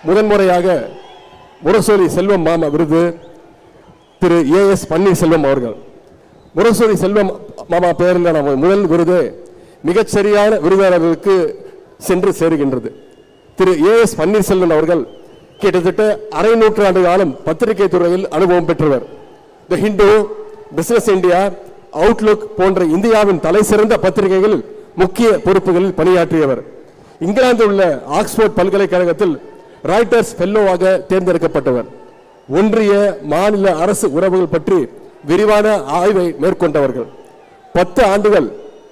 முதன்முறையாக முரசொலி செல்வம் மாமா விருது திரு ஏஎஸ் பன்னீர்செல்வம் அவர்கள். முரசொலி செல்வம் மாமா பெயரில் முதல் விருது மிகச்சரியான விருதாளர்களுக்கு சென்று சேருகின்றது. திரு ஏஎஸ் பன்னீர்செல்வம் அவர்கள் கிட்டத்தட்ட அரை நூற்றாண்டு காலம் பத்திரிகை துறையில் அனுபவம் பெற்றவர். தி ஹிந்து, பிசினஸ் இந்தியா, அவுட்லுக் போன்ற இந்தியாவின் தலை சிறந்த பத்திரிகைகளில் முக்கிய பொறுப்புகளில் பணியாற்றியவர். இங்கிலாந்தில் உள்ள ஆக்ஸ்போர்ட் பல்கலைக்கழகத்தில் ராய்டர்ஸ் ஃபெல்லோவாக தேர்ந்தெடுக்கப்பட்டவர். ஒன்றிய மாநில அரசு உறவுகள் பற்றி விரிவான ஆய்வை மேற்கொண்டவர்கள். 10 ஆண்டுகள்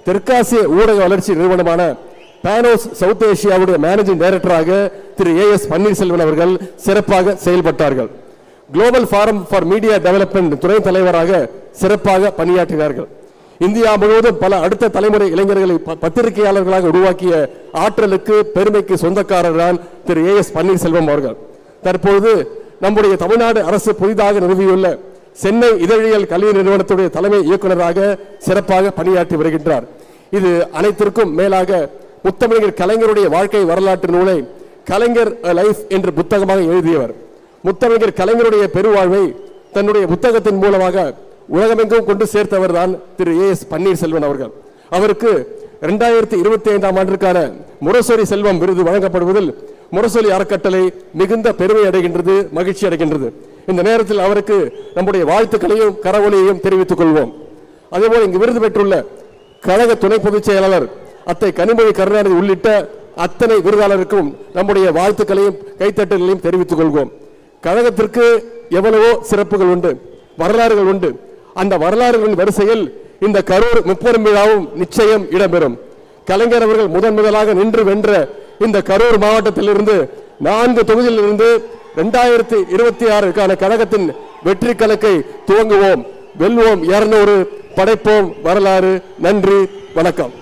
தெற்காசிய ஊடக வளர்ச்சி நிறுவனமான பானோஸ் சவுத் ஏசியாவுடைய மேனேஜிங் டைரக்டராக திரு ஏஎஸ் பன்னீர்செல்வம் அவர்கள் சிறப்பாக செயல்பட்டார்கள். Global forum for media development துணை தலைவராக சிறப்பாக பணியாற்றினார்கள். இந்தியா முழுவதும் பல அடுத்த தலைமுறை இளைஞர்களை பத்திரிகையாளர்களாக உருவாக்கிய ஆற்றலுக்கு பெருமைக்கு சொந்தக்காரர் தான் திரு ஏஎஸ் பன்னீர்செல்வம் அவர்கள். தற்போது நம்முடைய தமிழ்நாடு அரசு புதிதாக நிறுவியுள்ள சென்னை இதழியல் கல்வி நிறுவனத்துடைய தலைமை இயக்குநராக சிறப்பாக பணியாற்றி வருகின்றார். இது அனைத்திற்கும் மேலாக முத்தமிழர் கலைஞருடைய வாழ்க்கை வரலாற்று நூலை கலைஞர் லைஃப் என்று புத்தகமாக எழுதியவர். முத்தமிழர் கலைஞருடைய பெருவாழ்வை தன்னுடைய புத்தகத்தின் மூலமாக உலகமெங்கும் கொண்டு சேர்த்தவர் தான் திரு ஏஎஸ் பன்னீர்செல்வம் அவர்கள். அவருக்கு 2025ஆம் ஆண்டிற்கான முரசொலி செல்வம் விருது வழங்கப்படுவதில் முரசொலி அறக்கட்டளை மிகுந்த பெருமை அடைகின்றது, மகிழ்ச்சி அடைகின்றது. இந்த நேரத்தில் அவருக்கு நம்முடைய வாழ்த்துக்களையும் கரவொலியையும் தெரிவித்துக் கொள்வோம். அதேபோல் இங்கு விருது பெற்றுள்ள கழக துணை பொதுச் செயலாளர் அத்தை கனிமொழி கருணாநிதி உள்ளிட்ட அத்தனை விருதாளருக்கும் நம்முடைய வாழ்த்துக்களையும் கைத்தட்டல்களையும் தெரிவித்துக் கொள்வோம். கழகத்திற்கு எவ்வளவோ சிறப்புகள் உண்டு, வரலாறுகள் உண்டு. அந்த வரலாறுகளின் வரிசையில் இந்த கரூர் முப்பெரும் விழாவும் நிச்சயம் இடம்பெறும். கலைஞர் அவர்கள் முதலாக நின்று வென்ற இந்த கரூர் மாவட்டத்திலிருந்து 4 தொகுதியிலிருந்து 2026க்கான கழகத்தின் வெற்றி கணக்கை துவங்குவோம். வெல்வோம் 200, படைப்போம் வரலாறு. நன்றி, வணக்கம்.